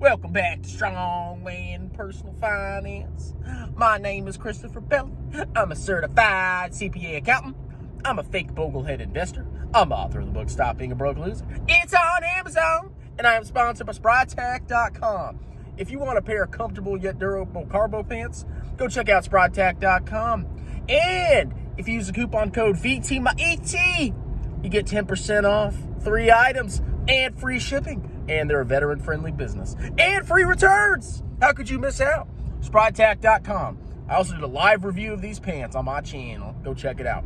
Welcome back to Strong Man Personal Finance. My name is Christopher Belly. I'm a certified CPA accountant. I'm a fake boglehead investor. I'm author of the book Stop Being a Broke Loser. It's on Amazon, and I am sponsored by SpryTac.com. If you want a pair of comfortable yet durable cargo pants, go check out SpryTac.com. And if you use the coupon code VTMAET, you get 10% off 3 items and free shipping. And they're a veteran-friendly business. And free returns. How could you miss out? SpryTac.com. I also did a live review of these pants on my channel. Go check it out.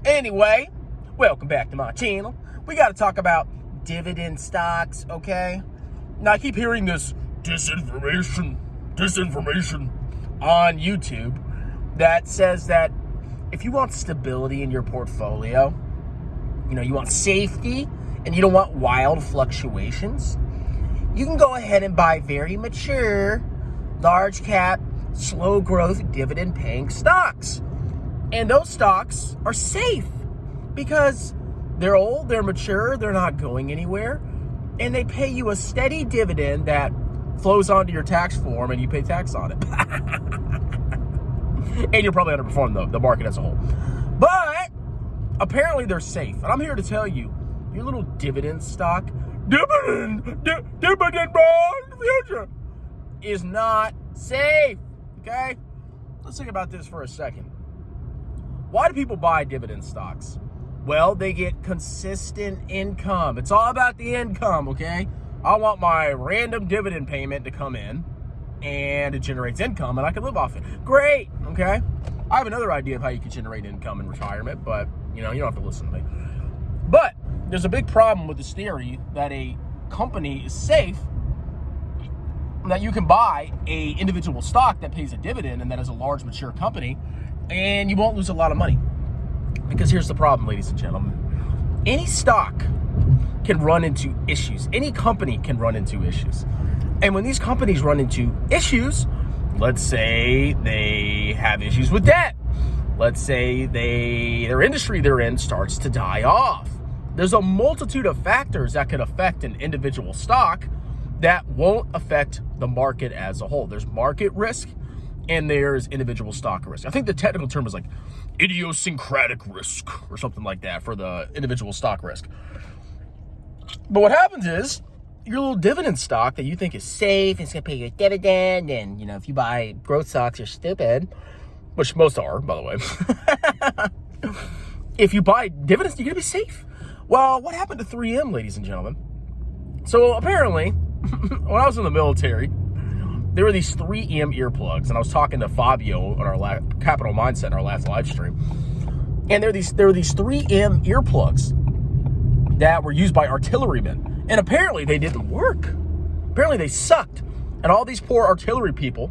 Anyway, welcome back to my channel. We got to talk about dividend stocks, okay? Now, I keep hearing this disinformation on YouTube that says that if you want stability in your portfolio, you want safety, and you don't want wild fluctuations, you can go ahead and buy very mature, large cap, slow growth, dividend paying stocks. And those stocks are safe because they're old, they're mature, they're not going anywhere, and they pay you a steady dividend that flows onto your tax form and you pay tax on it. And you'll probably underperform the market as a whole. But apparently they're safe. And I'm here to tell you, your little dividend stock, dividend bond future is not safe, okay? Let's think about this for a second. Why do people buy dividend stocks? Well, they get consistent income. It's all about the income, okay? I want my random dividend payment to come in, and it generates income, and I can live off it. Great, okay? I have another idea of how you can generate income in retirement, but, you don't have to listen to me. But there's a big problem with this theory that a company is safe, that you can buy a individual stock that pays a dividend and that is a large mature company, and you won't lose a lot of money. Because here's the problem, ladies and gentlemen. Any stock can run into issues. Any company can run into issues. And when these companies run into issues, let's say they have issues with debt. Let's say their industry they're in starts to die off. There's a multitude of factors that could affect an individual stock that won't affect the market as a whole. There's market risk and there's individual stock risk. I think the technical term is like idiosyncratic risk or something like that for the individual stock risk. But what happens is your little dividend stock that you think is safe, it's going to pay you a dividend, and if you buy growth stocks, you're stupid, which most are, by the way. If you buy dividends, you're going to be safe. Well, what happened to 3M, ladies and gentlemen? So apparently, when I was in the military, there were these 3M earplugs, and I was talking to Fabio on our Capital Mindset in our last live stream, and there were these 3M earplugs that were used by artillerymen, and apparently they didn't work. Apparently they sucked, and all these poor artillery people,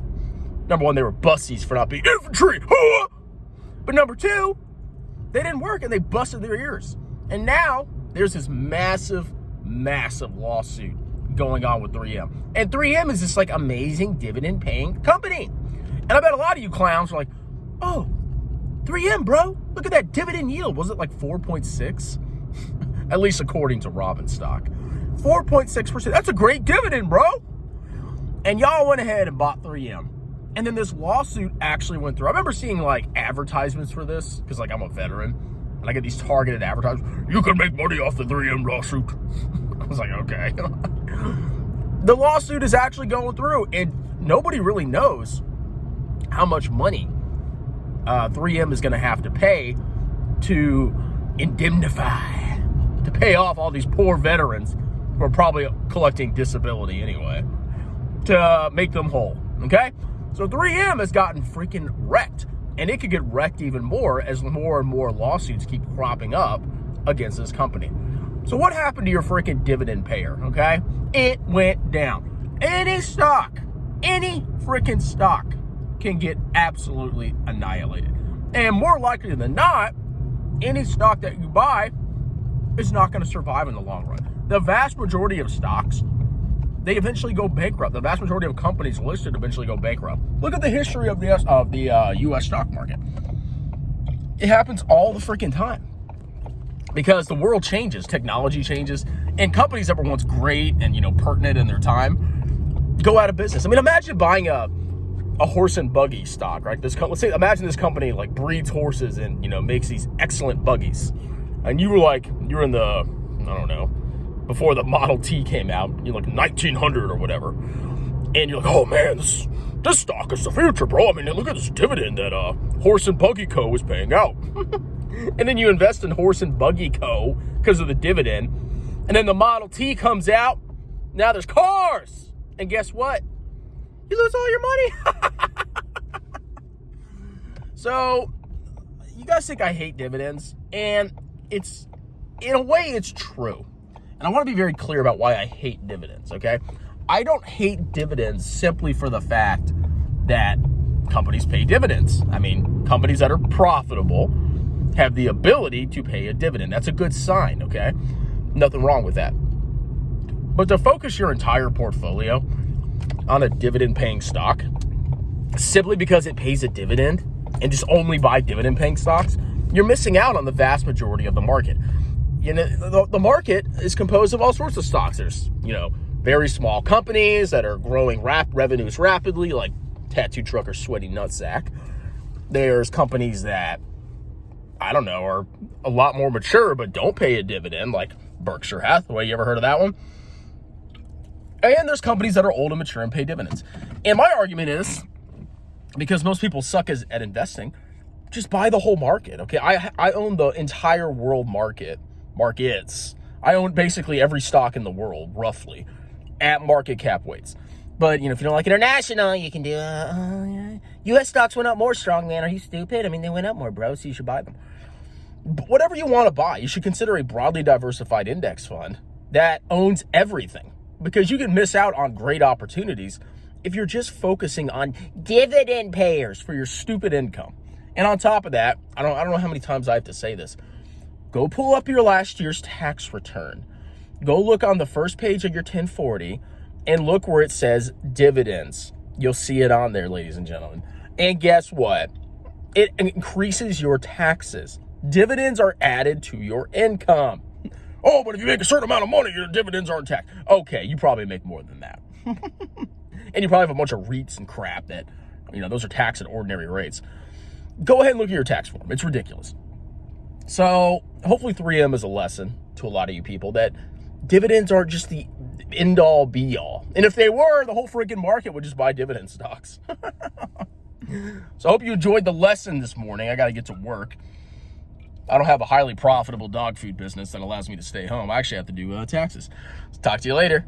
number one, they were bussies for not being infantry, but number two, they didn't work, and they busted their ears. And now there's this massive lawsuit going on with 3M. And 3M is this amazing dividend paying company. And I bet a lot of you clowns are like, oh, 3M, bro, look at that dividend yield. Was it 4.6? At least according to Robin stock. 4.6%. That's a great dividend, bro. And y'all went ahead and bought 3M. And then this lawsuit actually went through. I remember seeing advertisements for this because I'm a veteran. And I get these targeted advertisements. You can make money off the 3M lawsuit. I was like, okay. The lawsuit is actually going through, and nobody really knows how much money 3M is going to have to pay to indemnify, to pay off all these poor veterans who are probably collecting disability anyway, to make them whole, okay? So 3M has gotten freaking wrecked. And it could get wrecked even more as more and more lawsuits keep cropping up against this company. So what happened to your freaking dividend payer, okay? It went down. Any freaking stock can get absolutely annihilated. And more likely than not, any stock that you buy is not going to survive in the long run. The vast majority of stocks, they eventually go bankrupt. The vast majority of companies listed eventually go bankrupt. Look at the history of the U.S. stock market. It happens all the freaking time because the world changes, technology changes, and companies that were once great and pertinent in their time go out of business. I mean, imagine buying a horse and buggy stock, right? Let's say, imagine this company like breeds horses and, makes these excellent buggies. And you're in the, I don't know, before the Model T came out, you're like 1900 or whatever. And you're like, oh man, this stock is the future, bro. I mean, look at this dividend that Horse and Buggy Co. is paying out. And then you invest in Horse and Buggy Co. because of the dividend. And then the Model T comes out. Now there's cars. And guess what? You lose all your money. So, you guys think I hate dividends. And it's, in a way, it's true. And I want to be very clear about why I hate dividends, okay? I don't hate dividends simply for the fact that companies pay dividends. I mean, companies that are profitable have the ability to pay a dividend. That's a good sign, okay? Nothing wrong with that. But to focus your entire portfolio on a dividend-paying stock, simply because it pays a dividend, and just only buy dividend-paying stocks, you're missing out on the vast majority of the market. The market is composed of all sorts of stocks. There's, very small companies that are growing revenues rapidly, like Tattoo Trucker Sweaty Nutsack. There's companies that, I don't know, are a lot more mature but don't pay a dividend, like Berkshire Hathaway. You ever heard of that one? And there's companies that are old and mature and pay dividends. And my argument is, because most people suck at investing, just buy the whole market, okay? I own the entire world markets. I own basically every stock in the world, roughly, at market cap weights. But, if you don't like international, you can do, U.S. stocks went up more strong, man. Are you stupid? I mean, they went up more, bro, so you should buy them. But whatever you want to buy, you should consider a broadly diversified index fund that owns everything, because you can miss out on great opportunities if you're just focusing on dividend payers for your stupid income. And on top of that, I don't know how many times I have to say this. Go pull up your last year's tax return. Go look on the first page of your 1040 and look where it says dividends. You'll see it on there, ladies and gentlemen. And guess what? It increases your taxes. Dividends are added to your income. Oh, but if you make a certain amount of money, your dividends aren't taxed. Okay, you probably make more than that. And you probably have a bunch of REITs and crap that, those are taxed at ordinary rates. Go ahead and look at your tax form. It's ridiculous. So hopefully 3M is a lesson to a lot of you people that dividends aren't just the end-all, be-all. And if they were, the whole freaking market would just buy dividend stocks. So I hope you enjoyed the lesson this morning. I got to get to work. I don't have a highly profitable dog food business that allows me to stay home. I actually have to do taxes. Talk to you later.